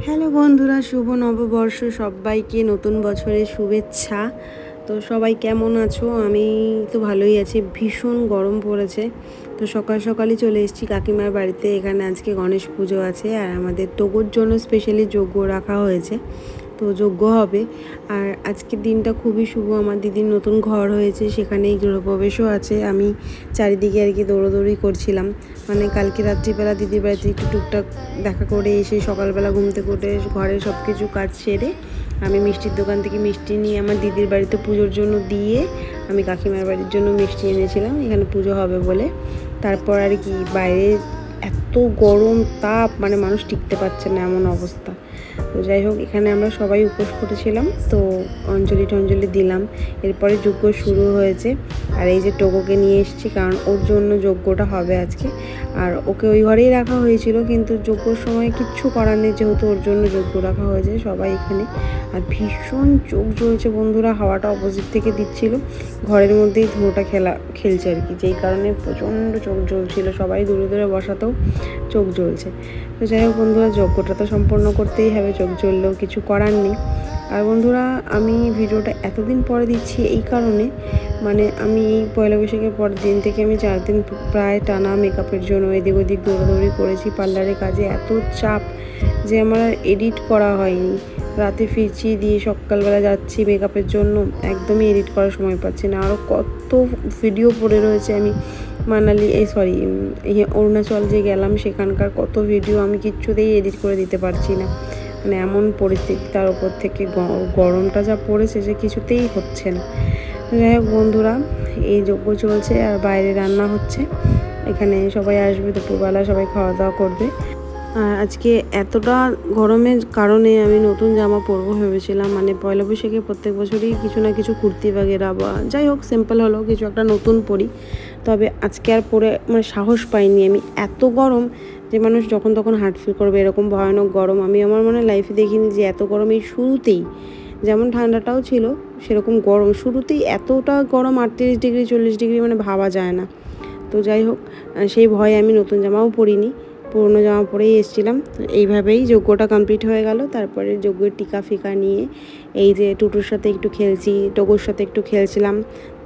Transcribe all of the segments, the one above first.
Hello বন্ধুরা, শুভ নববর্ষ। সবাইকে নতুন বছরের শুভেচ্ছা। তো সবাই কেমন আছো? আমি তো ভালোই আছি। ভীষণ গরম পড়েছে। তো সকাল সকালই চলে এসেছি কাকিমার বাড়িতে। এখানে আজকে গণেশ পুজো আছে আর আমাদের টোগোর জন্য স্পেশালি যজ্ঞ রাখা হয়েছে। তো যজ্ঞ হবে। আর আজকের দিনটা খুবই শুভ। আমার দিদির নতুন ঘর হয়েছে, সেখানেই গৃহপ্রবেশও আছে। আমি চারিদিকে আর কি দৌড়োদৌড়ি করছিলাম। মানে কালকে রাত্রিবেলা দিদির বাড়িতে একটু টুকটাক দেখা করে এসে সকালবেলা ঘুম থেকে উঠে ঘরের সব কিছু কাজ সেরে আমি মিষ্টির দোকান থেকে মিষ্টি নিয়ে আমার দিদির বাড়িতে পুজোর জন্য দিয়ে আমি কাকিমার বাড়ির জন্য মিষ্টি এনেছিলাম এখানে পুজো হবে বলে। তারপর আর কি বাইরে এত গরম তাপ, মানে মানুষ টিকতে পারছে না এমন অবস্থা। তো যাই হোক, এখানে আমরা সবাই উপোস করেছিলাম, তো অঞ্জলি দিলাম। এরপরে যজ্ঞ শুরু হয়েছে। আর এই যে টোকোকে নিয়ে এসেছি, কারণ ওর জন্য যজ্ঞটা হবে আজকে। আর ওকে ওই ঘরেই রাখা হয়েছিল, কিন্তু যজ্ঞর সময় কিচ্ছু করার নেই, যেহেতু ওর জন্য যজ্ঞ রাখা হয়েছে সবাই এখানে। আর ভীষণ চোখ জ্বলছে বন্ধুরা, হাওয়াটা অপোজিট থেকে দিচ্ছিল, ঘরের মধ্যেই ধুয়োটা খেলছে আর কি, যেই কারণে প্রচণ্ড চোখ জ্বলছিল। সবাই দূরে দূরে বসাতেও চোখ জ্বলছে। তো যাই হোক বন্ধুরা, যজ্ঞটা তো সম্পন্ন করতেই হবে, চোখ জ্বললেও কিছু করার নেই। আর বন্ধুরা, আমি ভিডিওটা এতদিন পরে দিচ্ছি এই কারণে, মানে আমি এই পয়লা বৈশাখের পরের দিন থেকে আমি 4 দিন প্রায় টানা মেকআপের জন্য এদিক ওদিক দৌড়াদৌড়ি করেছি। পার্লারের কাজে এত চাপ যে আমার আর এডিট করা হয়নি। রাতে ফিরছি, দিয়ে সকালবেলা যাচ্ছি মেকআপের জন্য, একদমই এডিট করার সময় পাচ্ছি না। আরও কত ভিডিও পড়ে রয়েছে। আমি মানালি অরুণাচল যে গেলাম, সেখানকার কত ভিডিও আমি কিচ্ছুতেই এডিট করে দিতে পারছি না। মানে এমন পরিস্থিতি, তার উপর থেকে গরমটা যা পড়েছে যে কিছুতেই হচ্ছে না। যাই হোক বন্ধুরা, এই যজ্ঞ চলছে আর বাইরে রান্না হচ্ছে। এখানে সবাই আসবে, দুপুরবেলা সবাই খাওয়া দাওয়া করবে। আর আজকে এতটা গরমের কারণে আমি নতুন জামা পরবো ভেবেছিলাম। মানে পয়লা বৈশাখে প্রত্যেক বছরই কিছু না কিছু কুর্তি বাগেরা বা যাই হোক সিম্পল হলেও কিছু একটা নতুন পরি, তবে আজকে আর পরে মানে সাহস পাইনি আমি। এত গরম যে মানুষ যখন তখন হার্ট ফিল করবে, এরকম ভয়ানক গরম আমি আমার মনে লাইফে দেখিনি। যে এত গরম এই শুরুতেই, যেমন ঠান্ডাটাও ছিল সেরকম গরম শুরুতেই, এতটা গরম 38 ডিগ্রি 40 ডিগ্রি, মানে ভাবা যায় না। তো যাই হোক, সেই ভয়ে আমি নতুন জামাও পরিনি, পুরনো জামা পরেই এসেছিলাম। এইভাবেই যজ্ঞটা কমপ্লিট হয়ে গেল। তারপরে যজ্ঞের টিকা ফিকা নিয়ে এই যে টুটুর সাথে একটু খেলছি, টোগোর সাথে একটু খেলছিলাম।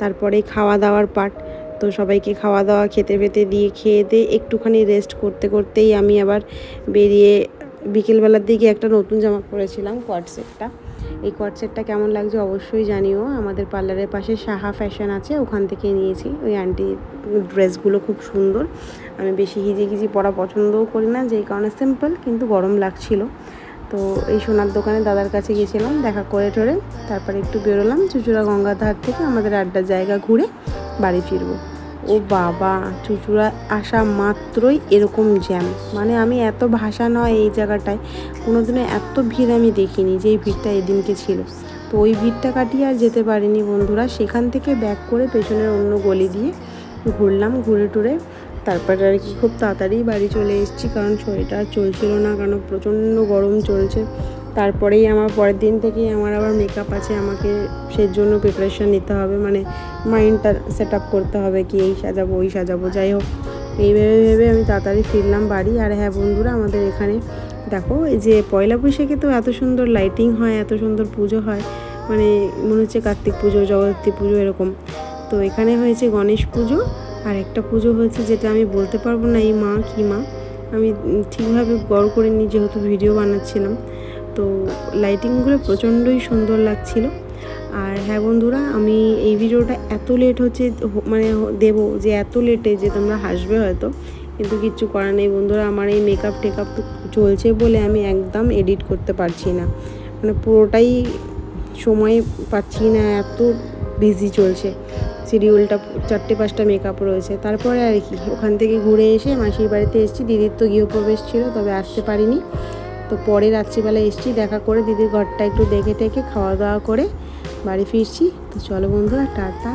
তারপরে খাওয়া দাওয়ার পার্ট, তো সবাইকে খাওয়া দাওয়া খেতে দিয়ে খেয়ে দিয়ে একটুখানি রেস্ট করতে করতেই আমি আবার বেরিয়ে বিকেলবেলার দিকে একটা নতুন জামা পরেছিলাম, কোয়ার্ড সেটটা। এই কোয়ার্ড সেটটা কেমন লাগছে অবশ্যই জানিও। আমাদের পার্লারের পাশে সাহা ফ্যাশন আছে, ওখান থেকে নিয়েছি। ওই আন্টির ড্রেসগুলো খুব সুন্দর। আমি বেশি হিজিগিজি পরা পছন্দও করি না, যেই কারণে সিম্পল, কিন্তু গরম লাগছিল। তো এই সোনার দোকানে দাদার কাছে গেছিলাম, দেখা করে টোরে তারপরে একটু বেরোলাম চুঁচুড়া গঙ্গার ধার থেকে আমাদের আড্ডার জায়গা ঘুরে বাড়ি ফিরবো। ও বাবা, চুঁচুড়া আসা মাত্রই এরকম জ্যাম, মানে আমি এত ভাষা নয় এই জায়গাটায় কোনোদিনও এত ভিড় আমি দেখিনি, যে এই ভিড়টা এদিনকে ছিল। তো ওই ভিড়টা কাটিয়ে আর যেতে পারিনি বন্ধুরা। সেখান থেকে ব্যাক করে পেছনের অন্য গলি দিয়ে ঘুরলাম, ঘুরে টুরে তারপরে আর কি খুব তাড়াতাড়ি বাড়ি চলে এসেছি, কারণ শরীরটা আর চলছিল না, কারণ প্রচণ্ড গরম চলছে। তারপরেই আমার পরের দিন থেকেই আমার আবার মেকআপ আছে, আমাকে সেই জন্য প্রিপারেশান নিতে হবে, মানে মাইন্ডটা সেট আপ করতে হবে কি এই সাজাবো ওই সাজাবো। যাই হোক, এই ভেবে আমি তাড়াতাড়ি ফিরলাম বাড়ি। আর হ্যাঁ বন্ধুরা, আমাদের এখানে দেখো এই যে পয়লা বৈশাখে তো এত সুন্দর লাইটিং হয়, এত সুন্দর পুজো হয়, মানে মনে হচ্ছে কার্তিক পুজো জগদ্ধাত্রী পুজো এরকম। তো এখানে হয়েছে গণেশ পুজো, আর একটা পুজো হয়েছে যেটা আমি বলতে পারবো না এই মা কী মা, আমি ঠিকভাবে গড় করিনি যেহেতু ভিডিও বানাচ্ছিলাম। তো লাইটিংগুলো প্রচণ্ডই সুন্দর লাগছিল। আর হ্যাঁ বন্ধুরা, আমি এই ভিডিওটা এত লেট হচ্ছে মানে দেবো যে এত লেটে যে তোমরা হাসবে হয়তো, কিন্তু কিচ্ছু করার নেই বন্ধুরা। আমার এই মেকআপ টেকআপ চলছে বলে আমি একদম এডিট করতে পারছি না, মানে পুরোটাই সময় পাচ্ছি না, এত বিজি চলছে। শিডিউলটা 4-5টা মেকআপ রয়েছে। তারপরে আর কি ওখান থেকে ঘুরে এসে মাসির বাড়িতে এসেছি। দিদির তো গৃহপ্রবেশ ছিল, তবে আসতে পারিনি। তো পরে রাত্রিবেলা এসেছি, দেখা করে দিদির ঘরটা একটু দেখে টেকে খাওয়া দাওয়া করে বাড়ি ফিরছি। তো চলো বন্ধুরা, টাটা।